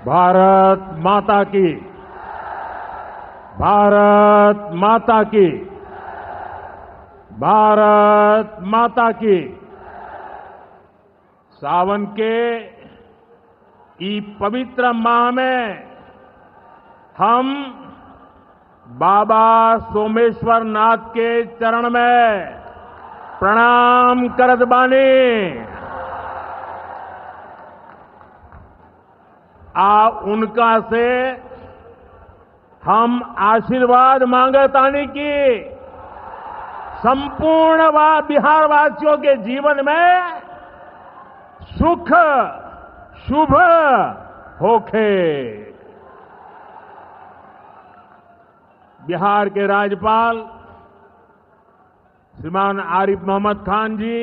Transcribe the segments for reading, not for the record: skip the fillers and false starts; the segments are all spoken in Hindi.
भारत माता की। भारत माता की। भारत माता की। सावन के ई पवित्र माह में हम बाबा सोमेश्वर नाथ के चरण में प्रणाम करत बानी। आ उनका से हम आशीर्वाद मांगतानी की संपूर्ण बिहार वासियों के जीवन में सुख शुभ होखे। बिहार के राज्यपाल श्रीमान आरिफ मोहम्मद खान जी,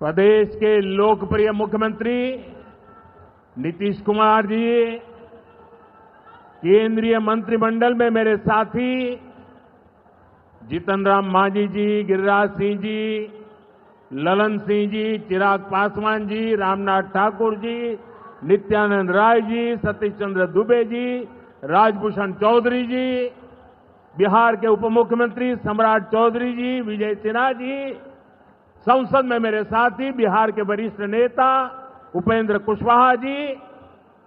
प्रदेश के लोकप्रिय मुख्यमंत्री नीतीश कुमार जी, केंद्रीय मंत्रिमंडल में मेरे साथी जीतन राम मांझी जी, गिरिराज सिंह जी, ललन सिंह जी, चिराग पासवान जी, रामनाथ ठाकुर जी, नित्यानंद राय जी, सतीश चंद्र दुबे जी, राजभूषण चौधरी जी, बिहार के उप मुख्यमंत्री सम्राट चौधरी जी, विजय सिन्हा जी, संसद में मेरे साथी बिहार के वरिष्ठ नेता उपेंद्र कुशवाहा जी,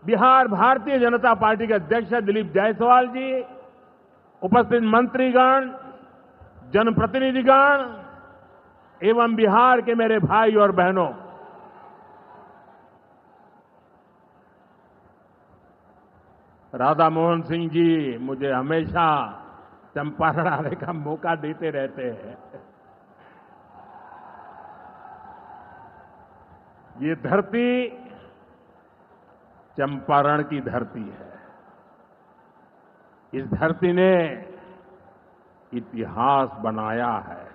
बिहार भारतीय जनता पार्टी के अध्यक्ष दिलीप जायसवाल जी, उपस्थित मंत्रीगण, जनप्रतिनिधिगण एवं बिहार के मेरे भाई और बहनों, राधा मोहन सिंह जी मुझे हमेशा चंपारण आने का मौका देते रहते हैं। ये धरती चंपारण की धरती है। इस धरती ने इतिहास बनाया है।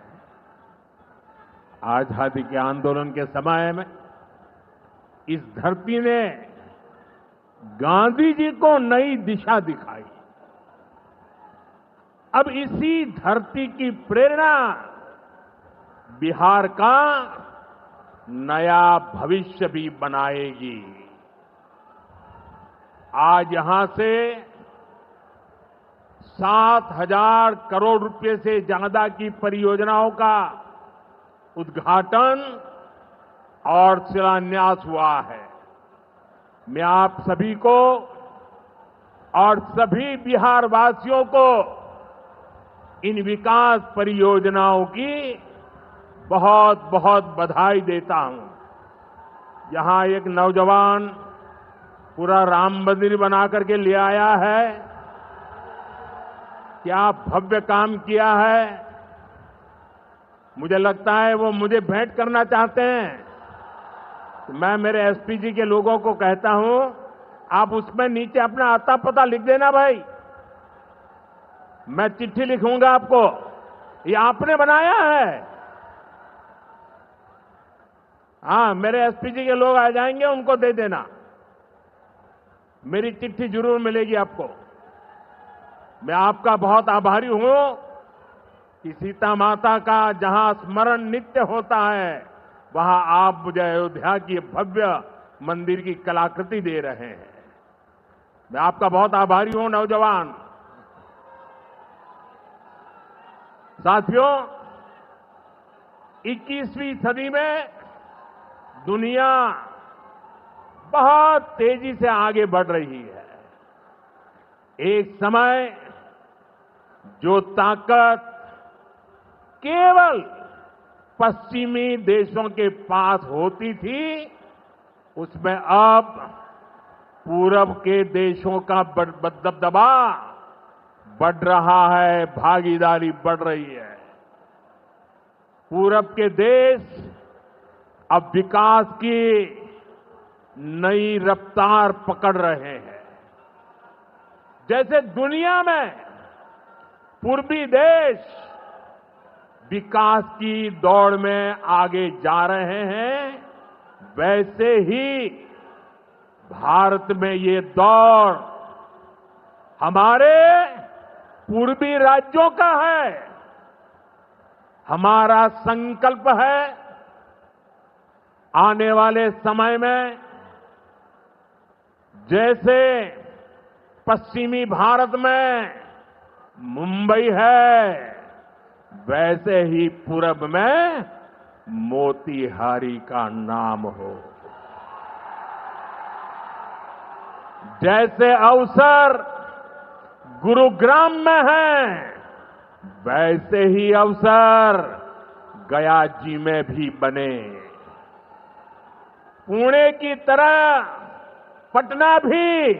आजादी के आंदोलन के समय में इस धरती ने गांधी जी को नई दिशा दिखाई। अब इसी धरती की प्रेरणा बिहार का नया भविष्य भी बनाएगी। आज यहां से 7,000 करोड़ रुपए से ज्यादा की परियोजनाओं का उद्घाटन और शिलान्यास हुआ है। मैं आप सभी को और सभी बिहार वासियों को इन विकास परियोजनाओं की बहुत बहुत बधाई देता हूं। यहां एक नौजवान पूरा राम मंदिर बना करके ले आया है। क्या भव्य काम किया है। मुझे लगता है वो मुझे भेंट करना चाहते हैं। तो मैं मेरे एसपी जी के लोगों को कहता हूं, आप उसमें नीचे अपना आता पता लिख देना भाई। मैं चिट्ठी लिखूंगा आपको, ये आपने बनाया है। हाँ, मेरे एसपी जी के लोग आ जाएंगे, उनको दे देना। मेरी चिट्ठी जरूर मिलेगी आपको। मैं आपका बहुत आभारी हूं कि सीता माता का जहां स्मरण नित्य होता है, वहां आप मुझे अयोध्या की भव्य मंदिर की कलाकृति दे रहे हैं। मैं आपका बहुत आभारी हूं नौजवान साथियों। 21वीं सदी में दुनिया बहुत तेजी से आगे बढ़ रही है। एक समय जो ताकत केवल पश्चिमी देशों के पास होती थी, उसमें अब पूरब के देशों का दबदबा बढ़ रहा है, भागीदारी बढ़ रही है। पूरब के देश अब विकास की नई रफ्तार पकड़ रहे हैं। जैसे दुनिया में पूर्वी देश विकास की दौड़ में आगे जा रहे हैं, वैसे ही भारत में ये दौड़ हमारे पूर्वी राज्यों का है। हमारा संकल्प है आने वाले समय में जैसे पश्चिमी भारत में मुंबई है, वैसे ही पूरब में मोतीहारी का नाम हो। जैसे अवसर गुरुग्राम में है, वैसे ही अवसर गया जी में भी बने। पुणे की तरह पटना भी,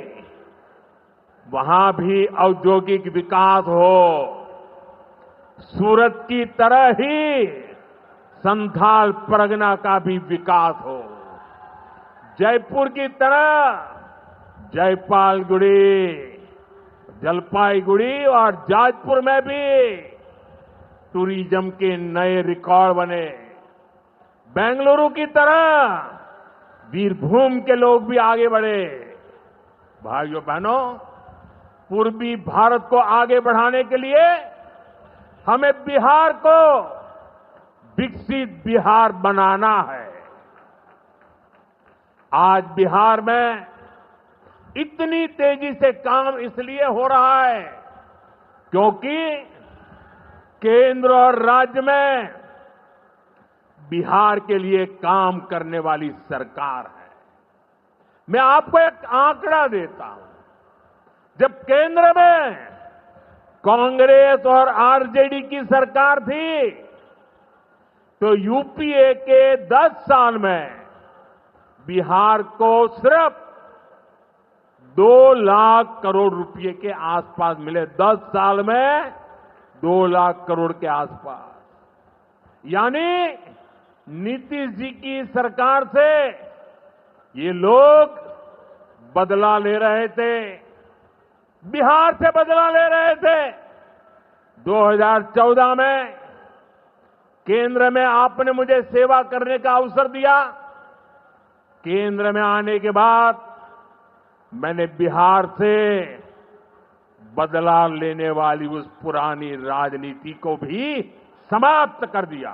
वहां भी औद्योगिक विकास हो। सूरत की तरह ही संथाल परगना का भी विकास हो। जयपुर की तरह जयपालगुड़ी, जलपाईगुड़ी और जाजपुर में भी टूरिज्म के नए रिकॉर्ड बने। बेंगलुरु की तरह वीरभूम के लोग भी आगे बढ़े। भाइयों बहनों, पूर्वी भारत को आगे बढ़ाने के लिए हमें बिहार को विकसित बिहार बनाना है। आज बिहार में इतनी तेजी से काम इसलिए हो रहा है क्योंकि केंद्र और राज्य में बिहार के लिए काम करने वाली सरकार है। मैं आपको एक आंकड़ा देता हूं। जब केंद्र में कांग्रेस और आरजेडी की सरकार थी, तो यूपीए के 10 साल में बिहार को सिर्फ 2 लाख करोड़ रुपए के आसपास मिले। 10 साल में 2 लाख करोड़ के आसपास। यानी नीतीश जी की सरकार से ये लोग बदला ले रहे थे, बिहार से बदला ले रहे थे। 2014 में केंद्र में आपने मुझे सेवा करने का अवसर दिया। केंद्र में आने के बाद मैंने बिहार से बदला लेने वाली उस पुरानी राजनीति को भी समाप्त कर दिया।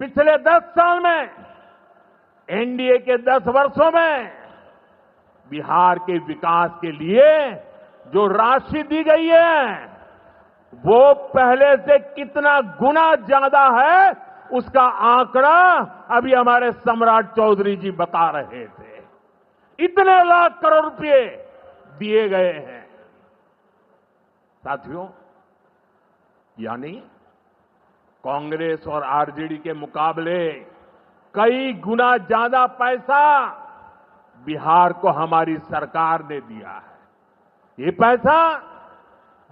पिछले 10 साल में, एनडीए के 10 वर्षों में बिहार के विकास के लिए जो राशि दी गई है, वो पहले से कितना गुना ज्यादा है, उसका आंकड़ा अभी हमारे सम्राट चौधरी जी बता रहे थे। इतने लाख करोड़ रुपए दिए गए हैं। साथियों, यानी कांग्रेस और आरजेडी के मुकाबले कई गुना ज्यादा पैसा बिहार को हमारी सरकार ने दिया है। ये पैसा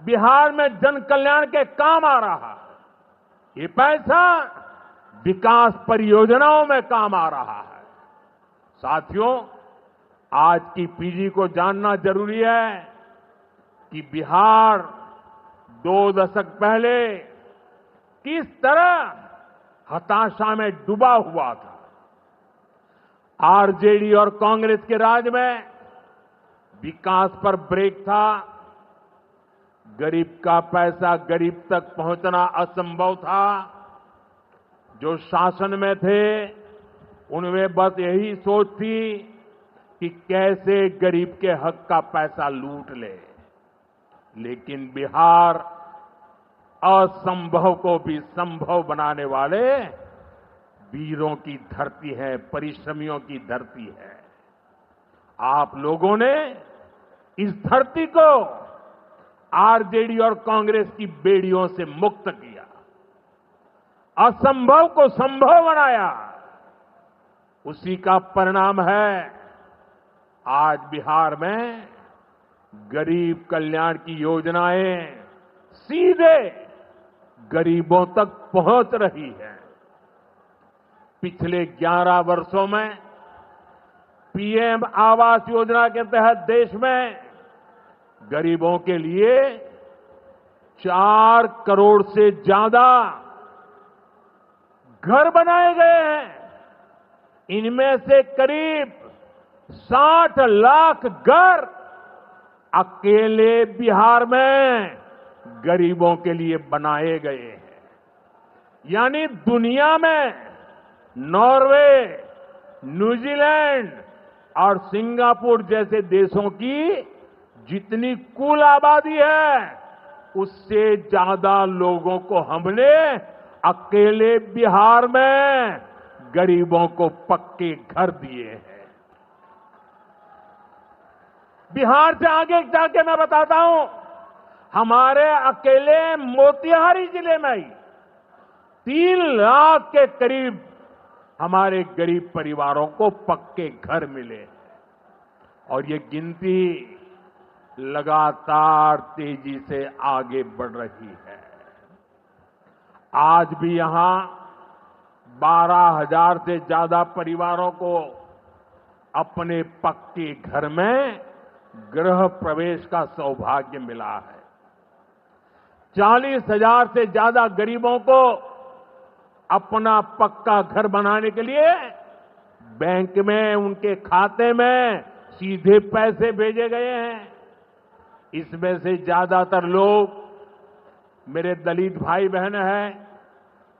बिहार में जन कल्याण के काम आ रहा है। ये पैसा विकास परियोजनाओं में काम आ रहा है। साथियों, आज की पीढ़ी को जानना जरूरी है कि बिहार 2 दशक पहले किस तरह हताशा में डूबा हुआ था। आरजेडी और कांग्रेस के राज में विकास पर ब्रेक था। गरीब का पैसा गरीब तक पहुंचना असंभव था। जो शासन में थे, उनमें बस यही सोच थी कि कैसे गरीब के हक का पैसा लूट ले। लेकिन बिहार असंभव को भी संभव बनाने वाले वीरों की धरती है, परिश्रमियों की धरती है। आप लोगों ने इस धरती को आरजेडी और कांग्रेस की बेड़ियों से मुक्त किया, असंभव को संभव बनाया। उसी का परिणाम है आज बिहार में गरीब कल्याण की योजनाएं सीधे गरीबों तक पहुंच रही है। पिछले 11 वर्षों में पीएम आवास योजना के तहत देश में गरीबों के लिए 4 करोड़ से ज्यादा घर बनाए गए हैं। इनमें से करीब 60 लाख घर अकेले बिहार में गरीबों के लिए बनाए गए हैं। यानी दुनिया में नॉर्वे, न्यूजीलैंड, और सिंगापुर जैसे देशों की जितनी कुल आबादी है उससे ज्यादा लोगों को हमने अकेले बिहार में गरीबों को पक्के घर दिए हैं। बिहार से आगे जाके मैं बताता हूं, हमारे अकेले मोतिहारी जिले में ही 3 लाख के करीब हमारे गरीब परिवारों को पक्के घर मिले और ये गिनती लगातार तेजी से आगे बढ़ रही है। आज भी यहां 12,000 से ज्यादा परिवारों को अपने पक्के घर में गृह प्रवेश का सौभाग्य मिला है। 40,000 से ज्यादा गरीबों को अपना पक्का घर बनाने के लिए बैंक में उनके खाते में सीधे पैसे भेजे गए हैं। इसमें से ज्यादातर लोग मेरे दलित भाई बहन हैं,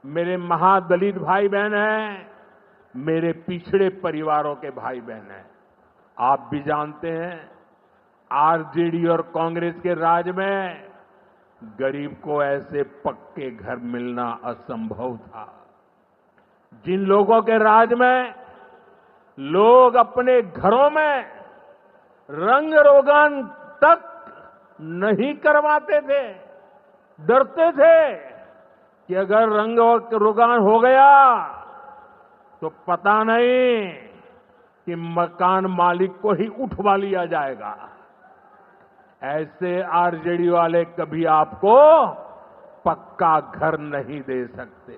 मेरे महादलित भाई बहन हैं, मेरे पिछड़े परिवारों के भाई बहन हैं। आप भी जानते हैं आरजेडी और कांग्रेस के राज में गरीब को ऐसे पक्के घर मिलना असंभव था। जिन लोगों के राज में लोग अपने घरों में रंग रोगन तक नहीं करवाते थे, डरते थे कि अगर रंग रोगन हो गया तो पता नहीं कि मकान मालिक को ही उठवा लिया जाएगा। ऐसे आरजेडी वाले कभी आपको पक्का घर नहीं दे सकते।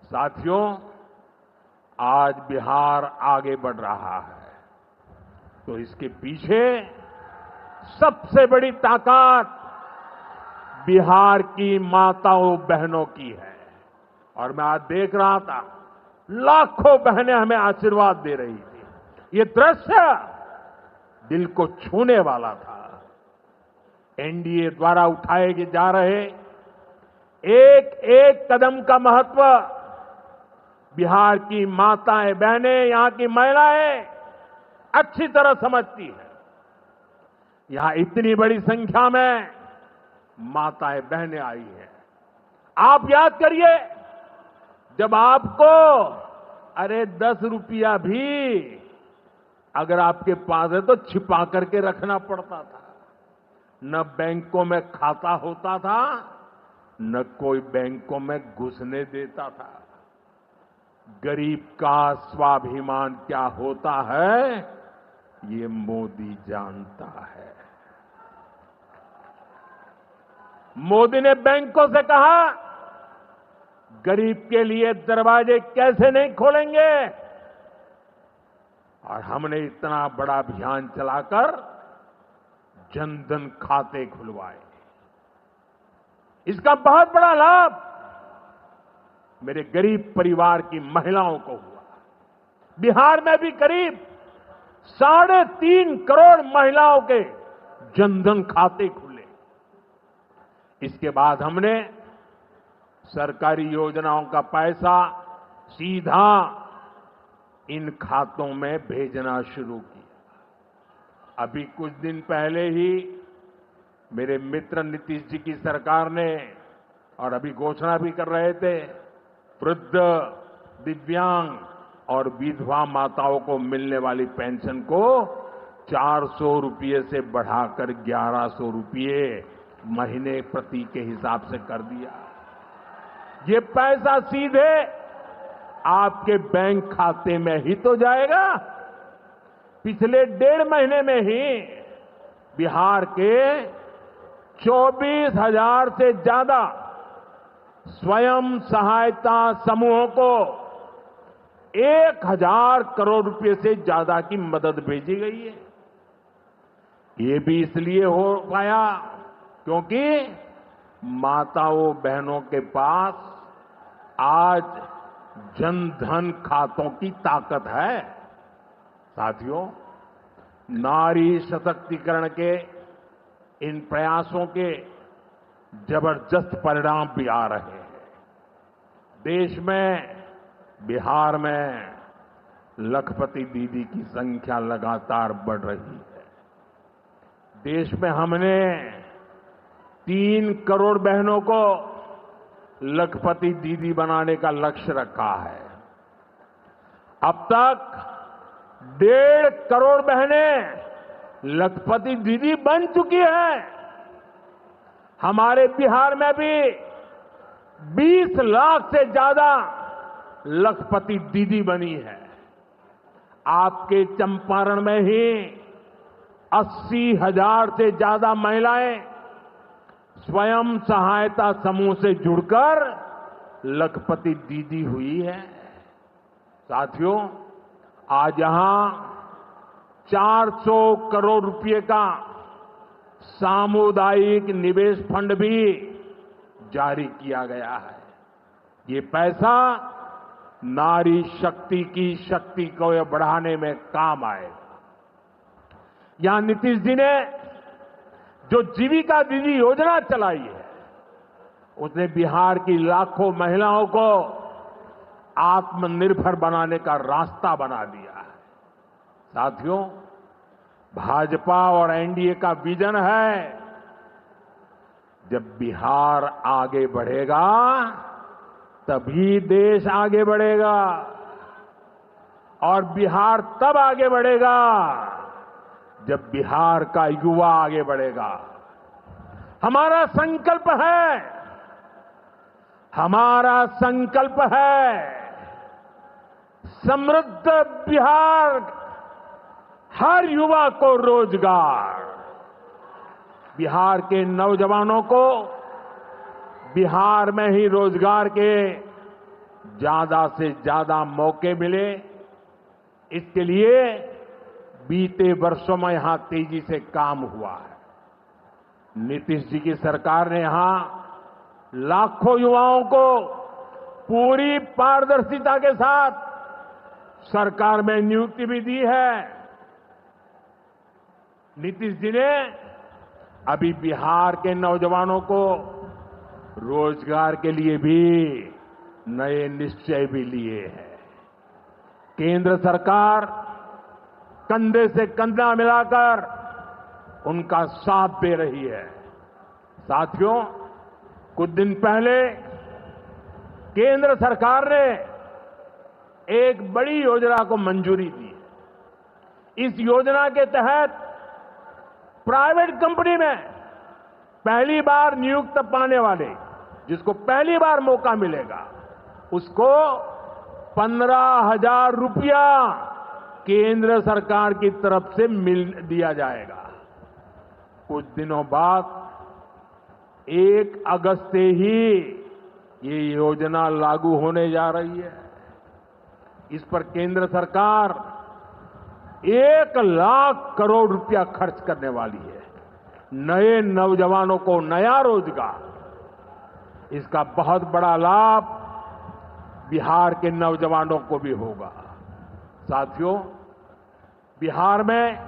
साथियों, आज बिहार आगे बढ़ रहा है तो इसके पीछे सबसे बड़ी ताकत बिहार की माताओं बहनों की है। और मैं आज देख रहा था लाखों बहनें हमें आशीर्वाद दे रही थी। ये दृश्य दिल को छूने वाला था। एनडीए द्वारा उठाए जा रहे एक एक कदम का महत्व बिहार की माताएं बहनें, यहां की महिलाएं अच्छी तरह समझती हैं। यहां इतनी बड़ी संख्या में माताएं बहनें आई हैं। आप याद करिए, जब आपको 10 रुपया भी अगर आपके पास है तो छिपा करके रखना पड़ता था। न बैंकों में खाता होता था, न कोई बैंकों में घुसने देता था। गरीब का स्वाभिमान क्या होता है ये मोदी जानता है। मोदी ने बैंकों से कहा गरीब के लिए दरवाजे कैसे नहीं खोलेंगे, और हमने इतना बड़ा अभियान चलाकर जनधन खाते खुलवाए। इसका बहुत बड़ा लाभ मेरे गरीब परिवार की महिलाओं को हुआ। बिहार में भी करीब 3.5 करोड़ महिलाओं के जनधन खाते खुले। इसके बाद हमने सरकारी योजनाओं का पैसा सीधा इन खातों में भेजना शुरू किया। अभी कुछ दिन पहले ही मेरे मित्र नीतीश जी की सरकार ने, और अभी घोषणा भी कर रहे थे, वृद्ध, दिव्यांग और विधवा माताओं को मिलने वाली पेंशन को 400 रुपये से बढ़ाकर 1100 रुपये महीने प्रति के हिसाब से कर दिया। ये पैसा सीधे आपके बैंक खाते में ही तो जाएगा। पिछले 1.5 महीने में ही बिहार के 24,000 से ज्यादा स्वयं सहायता समूहों को 1,000 करोड़ रुपए से ज्यादा की मदद भेजी गई है। ये भी इसलिए हो पाया क्योंकि माताओं बहनों के पास आज जनधन खातों की ताकत है। साथियों, नारी सशक्तिकरण के इन प्रयासों के जबरदस्त परिणाम भी आ रहे हैं। देश में, बिहार में लखपति दीदी की संख्या लगातार बढ़ रही है। देश में हमने 3 करोड़ बहनों को लखपति दीदी बनाने का लक्ष्य रखा है। अब तक 1.5 करोड़ बहनें लखपति दीदी बन चुकी हैं। हमारे बिहार में भी 20 लाख से ज्यादा लखपति दीदी बनी है। आपके चंपारण में ही 80,000 से ज्यादा महिलाएं स्वयं सहायता समूह से जुड़कर लखपति दीदी हुई है। साथियों, आज यहां 400 करोड़ रुपए का सामुदायिक निवेश फंड भी जारी किया गया है। ये पैसा नारी शक्ति की शक्ति को बढ़ाने में काम आएगा। यहां नीतीश जी ने जो जीविका दीदी योजना चलाई है, उसने बिहार की लाखों महिलाओं को आत्मनिर्भर बनाने का रास्ता बना दिया है। साथियों, भाजपा और एनडीए का विजन है, जब बिहार आगे बढ़ेगा तभी देश आगे बढ़ेगा, और बिहार तब आगे बढ़ेगा जब बिहार का युवा आगे बढ़ेगा। हमारा संकल्प है समृद्ध बिहार, हर युवा को रोजगार, बिहार के नौजवानों को बिहार में ही रोजगार के ज्यादा से ज्यादा मौके मिले। इसके लिए बीते वर्षों में यहां तेजी से काम हुआ है। नीतीश जी की सरकार ने यहां लाखों युवाओं को पूरी पारदर्शिता के साथ सरकार में नियुक्ति भी दी है। नीतीश जी ने अभी बिहार के नौजवानों को रोजगार के लिए भी नए निश्चय भी लिए हैं। केंद्र सरकार कंधे से कंधा मिलाकर उनका साथ दे रही है। साथियों, कुछ दिन पहले केंद्र सरकार ने एक बड़ी योजना को मंजूरी दी। इस योजना के तहत प्राइवेट कंपनी में पहली बार नियुक्त पाने वाले, जिसको पहली बार मौका मिलेगा, उसको 15,000 रुपया केंद्र सरकार की तरफ से दिया जाएगा। कुछ दिनों बाद 1 अगस्त से ही ये योजना लागू होने जा रही है। इस पर केंद्र सरकार 1 लाख करोड़ रुपया खर्च करने वाली है। नए नौजवानों को नया रोजगार, इसका बहुत बड़ा लाभ बिहार के नौजवानों को भी होगा। साथियों, बिहार में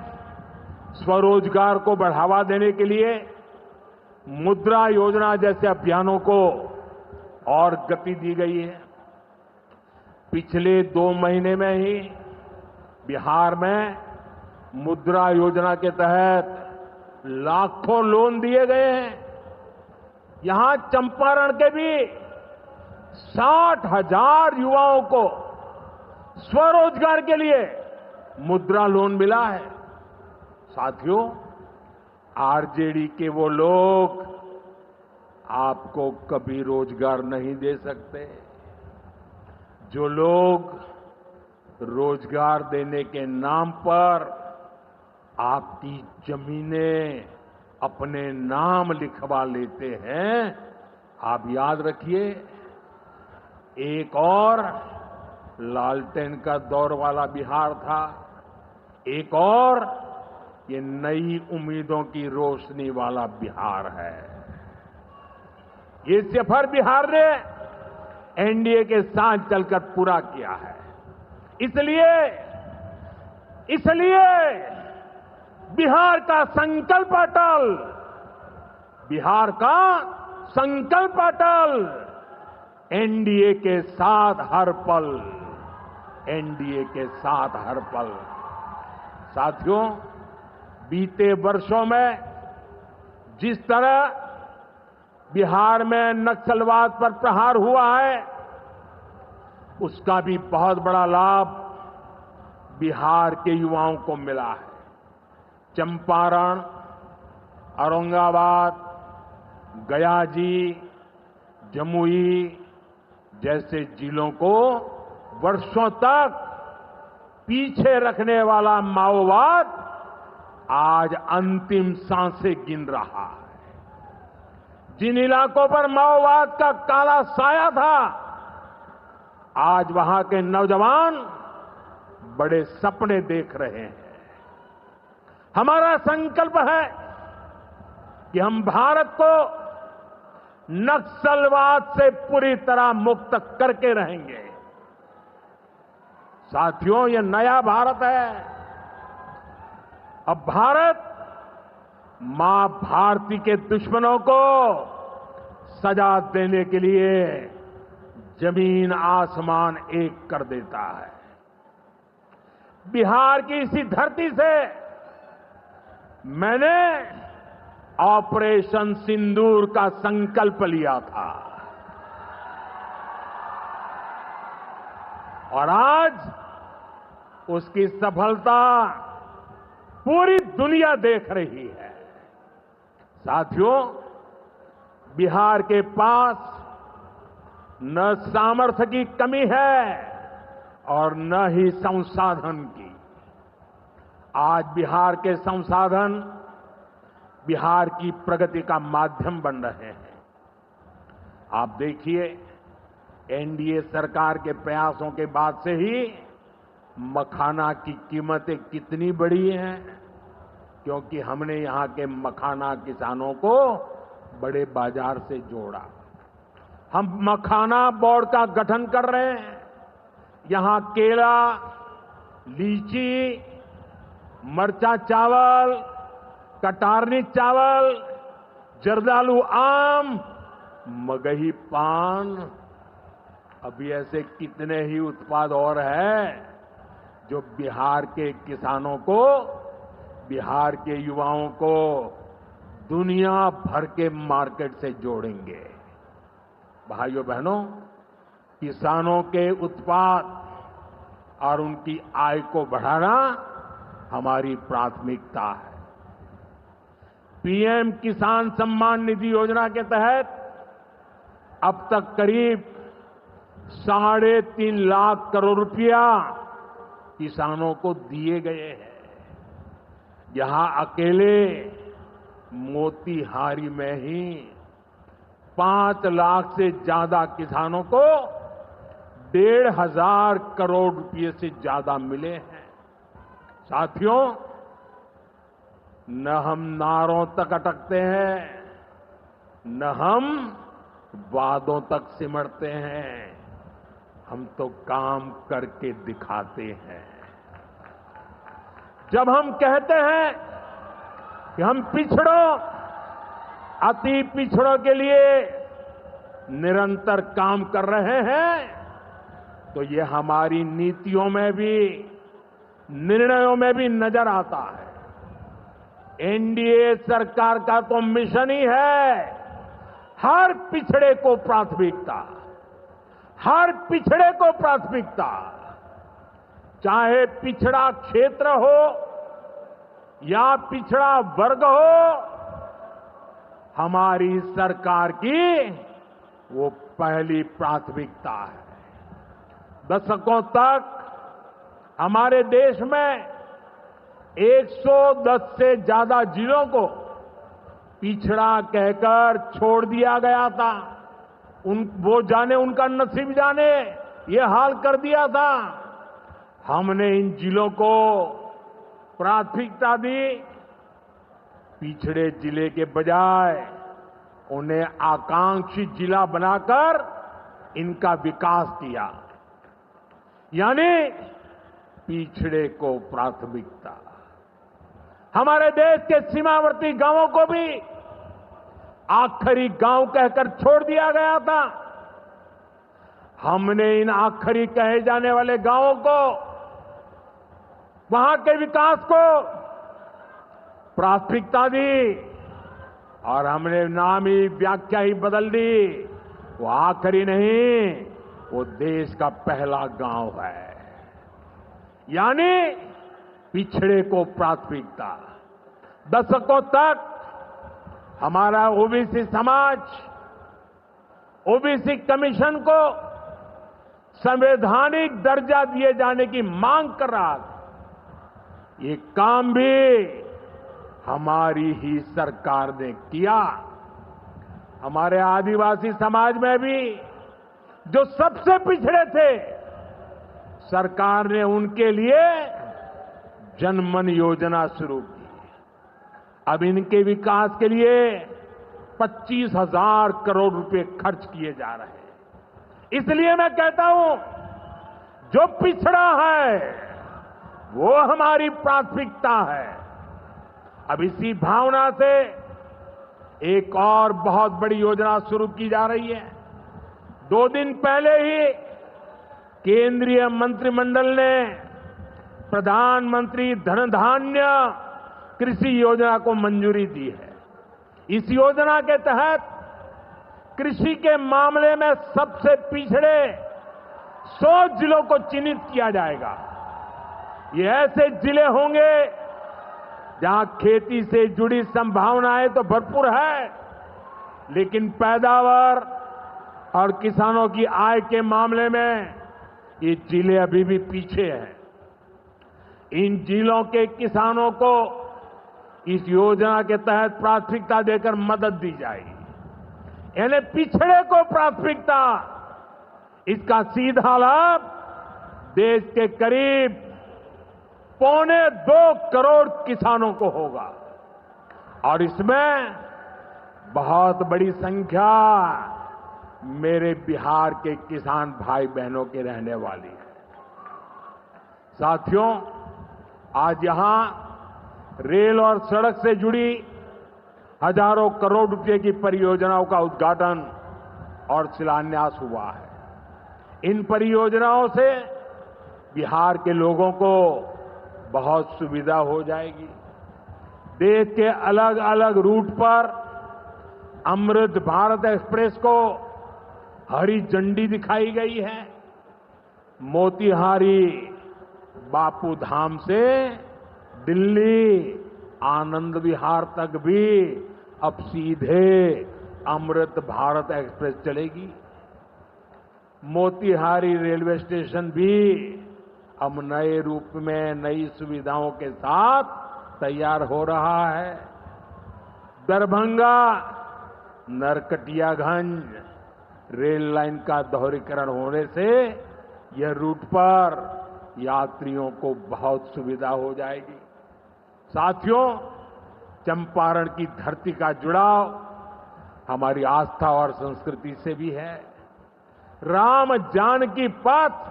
स्वरोजगार को बढ़ावा देने के लिए मुद्रा योजना जैसे अभियानों को और गति दी गई है। पिछले 2 महीने में ही बिहार में मुद्रा योजना के तहत लाखों लोन दिए गए हैं। यहां चंपारण के भी 60,000 युवाओं को स्वरोजगार के लिए मुद्रा लोन मिला है। साथियों, आरजेडी के वो लोग आपको कभी रोजगार नहीं दे सकते। जो लोग रोजगार देने के नाम पर आपकी जमीनें अपने नाम लिखवा लेते हैं, आप याद रखिए, एक और लालटेन का दौर वाला बिहार था, एक और ये नई उम्मीदों की रोशनी वाला बिहार है। ये सफर बिहार ने एनडीए के साथ चलकर पूरा किया है। इसलिए बिहार का संकल्प अटल, बिहार का संकल्प अटल, एनडीए के साथ हर पल। एनडीए के साथ हर पल। साथियों, बीते वर्षों में जिस तरह बिहार में नक्सलवाद पर प्रहार हुआ है, उसका भी बहुत बड़ा लाभ बिहार के युवाओं को मिला है। चंपारण, औरंगाबाद, गया जी, जमुई जैसे जिलों को वर्षों तक पीछे रखने वाला माओवाद आज अंतिम सांसें गिन रहा है। जिन इलाकों पर माओवाद का काला साया था, आज वहां के नौजवान बड़े सपने देख रहे हैं। हमारा संकल्प है कि हम भारत को नक्सलवाद से पूरी तरह मुक्त करके रहेंगे। साथियों, ये नया भारत है। अब भारत मां भारती के दुश्मनों को सजा देने के लिए जमीन आसमान एक कर देता है। बिहार की इसी धरती से मैंने ऑपरेशन सिंदूर का संकल्प लिया था और आज उसकी सफलता पूरी दुनिया देख रही है। साथियों, बिहार के पास न सामर्थ्य की कमी है और न ही संसाधन की। आज बिहार के संसाधन बिहार की प्रगति का माध्यम बन रहे हैं। आप देखिए, एनडीए सरकार के प्रयासों के बाद से ही मखाना की कीमतें कितनी बढ़ी हैं, क्योंकि हमने यहां के मखाना किसानों को बड़े बाजार से जोड़ा। हम मखाना बोर्ड का गठन कर रहे हैं। यहां केला, लीची, मरचा चावल, कटारनी चावल, जर्दालू आम, मगही पान, अभी ऐसे कितने ही उत्पाद और हैं जो बिहार के किसानों को, बिहार के युवाओं को दुनिया भर के मार्केट से जोड़ेंगे। भाइयों बहनों, किसानों के उत्पाद और उनकी आय को बढ़ाना हमारी प्राथमिकता है। पीएम किसान सम्मान निधि योजना के तहत अब तक करीब 3.5 लाख करोड़ रुपया किसानों को दिए गए हैं। यहां अकेले मोतीहारी में ही 5 लाख से ज्यादा किसानों को 1,500 करोड़ रुपए से ज्यादा मिले हैं। साथियों, न हम नारों तक अटकते हैं, न हम वादों तक सिमटते हैं, हम तो काम करके दिखाते हैं। जब हम कहते हैं कि हम पिछड़ों, अति पिछड़ों के लिए निरंतर काम कर रहे हैं, तो ये हमारी नीतियों में भी, निर्णयों में भी नजर आता है। एनडीए सरकार का तो मिशन ही है हर पिछड़े को प्राथमिकता, हर पिछड़े को प्राथमिकता। चाहे पिछड़ा क्षेत्र हो या पिछड़ा वर्ग हो, हमारी सरकार की वो पहली प्राथमिकता है। दशकों तक हमारे देश में 110 से ज्यादा जिलों को पिछड़ा कहकर छोड़ दिया गया था। वो जाने, उनका नसीब जाने, ये हाल कर दिया था। हमने इन जिलों को प्राथमिकता दी। पिछड़े जिले के बजाय उन्हें आकांक्षी जिला बनाकर इनका विकास किया, यानी पिछड़े को प्राथमिकता। हमारे देश के सीमावर्ती गांवों को भी आखिरी गांव कहकर छोड़ दिया गया था। हमने इन आखिरी कहे जाने वाले गांवों को, वहां के विकास को प्राथमिकता दी और हमने नाम ही, व्याख्या ही बदल दी। वो आखिरी नहीं, वो देश का पहला गांव है। यानी पिछड़े को प्राथमिकता। दशकों तक हमारा ओबीसी समाज ओबीसी कमीशन को संवैधानिक दर्जा दिए जाने की मांग कर रहा था। ये काम भी हमारी ही सरकार ने किया। हमारे आदिवासी समाज में भी जो सबसे पिछड़े थे, सरकार ने उनके लिए जनमन योजना शुरू की। अब इनके विकास के लिए 25,000 करोड़ रुपए खर्च किए जा रहे हैं। इसलिए मैं कहता हूं, जो पिछड़ा है वो हमारी प्राथमिकता है। अब इसी भावना से एक और बहुत बड़ी योजना शुरू की जा रही है। 2 दिन पहले ही केंद्रीय मंत्रिमंडल ने प्रधानमंत्री धन धान्य कृषि योजना को मंजूरी दी है। इस योजना के तहत कृषि के मामले में सबसे पिछड़े 100 जिलों को चिन्हित किया जाएगा। ये ऐसे जिले होंगे जहां खेती से जुड़ी संभावनाएं तो भरपूर है, लेकिन पैदावार और किसानों की आय के मामले में ये जिले अभी भी पीछे हैं। इन जिलों के किसानों को इस योजना के तहत प्राथमिकता देकर मदद दी जाएगी। यानी पिछड़े को प्राथमिकता। इसका सीधा लाभ देश के करीब 1.25 करोड़ किसानों को होगा और इसमें बहुत बड़ी संख्या मेरे बिहार के किसान भाई बहनों के रहने वाली है। साथियों, आज यहां रेल और सड़क से जुड़ी हजारों करोड़ रुपए की परियोजनाओं का उद्घाटन और शिलान्यास हुआ है। इन परियोजनाओं से बिहार के लोगों को बहुत सुविधा हो जाएगी। देश के अलग अलग रूट पर अमृत भारत एक्सप्रेस को हरी झंडी दिखाई गई है। मोतिहारी बापू धाम से दिल्ली आनंद विहार तक भी अब सीधे अमृत भारत एक्सप्रेस चलेगी। मोतिहारी रेलवे स्टेशन भी अब नए रूप में नई सुविधाओं के साथ तैयार हो रहा है। दरभंगा नरकटियागंज रेल लाइन का दोहरीकरण होने से यह रूट पर यात्रियों को बहुत सुविधा हो जाएगी। साथियों, चंपारण की धरती का जुड़ाव हमारी आस्था और संस्कृति से भी है। राम जानकी पथ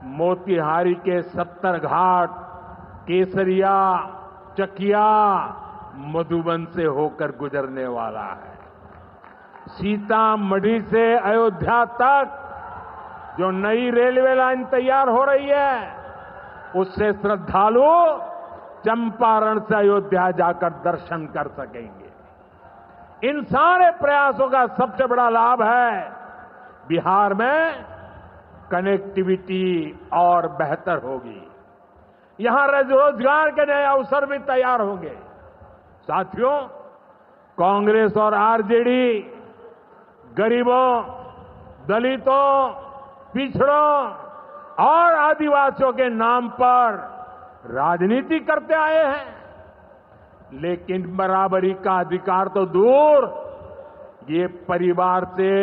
मोतिहारी के 70 घाट, केसरिया, चकिया, मधुबन से होकर गुजरने वाला है। सीतामढ़ी से अयोध्या तक जो नई रेलवे लाइन तैयार हो रही है, उससे श्रद्धालु चंपारण से अयोध्या जाकर दर्शन कर सकेंगे। इन सारे प्रयासों का सबसे बड़ा लाभ है बिहार में कनेक्टिविटी और बेहतर होगी। यहां रोजगार के नए अवसर भी तैयार होंगे। साथियों, कांग्रेस और आरजेडी गरीबों, दलितों, पिछड़ों और आदिवासियों के नाम पर राजनीति करते आए हैं, लेकिन बराबरी का अधिकार तो दूर, ये परिवार से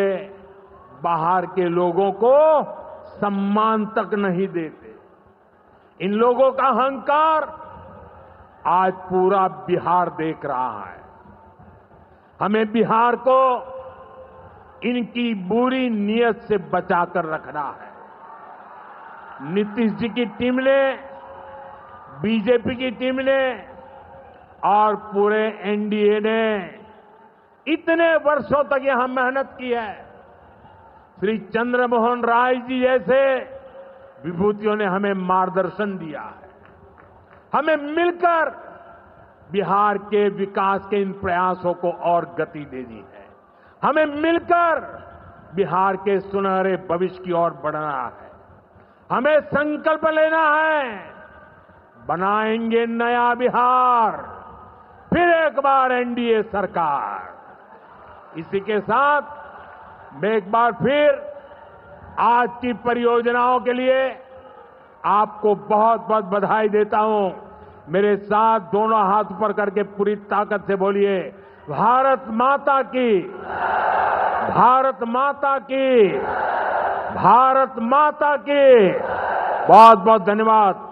बाहर के लोगों को सम्मान तक नहीं देते। इन लोगों का अहंकार आज पूरा बिहार देख रहा है। हमें बिहार को इनकी बुरी नीयत से बचाकर रखना है। नीतीश जी की टीम ने, बीजेपी की टीम ने और पूरे एनडीए ने इतने वर्षों तक यहां मेहनत की है। श्री चंद्रमोहन राय जी जैसे विभूतियों ने हमें मार्गदर्शन दिया है। हमें मिलकर बिहार के विकास के इन प्रयासों को और गति देनी है। हमें मिलकर बिहार के सुनहरे भविष्य की ओर बढ़ना है। हमें संकल्प लेना है, बनाएंगे नया बिहार, फिर एक बार एनडीए सरकार। इसी के साथ मैं एक बार फिर आज की परियोजनाओं के लिए आपको बहुत बहुत बधाई देता हूं। मेरे साथ दोनों हाथ ऊपर करके पूरी ताकत से बोलिए, भारत माता की, भारत माता की, भारत माता की। बहुत बहुत धन्यवाद।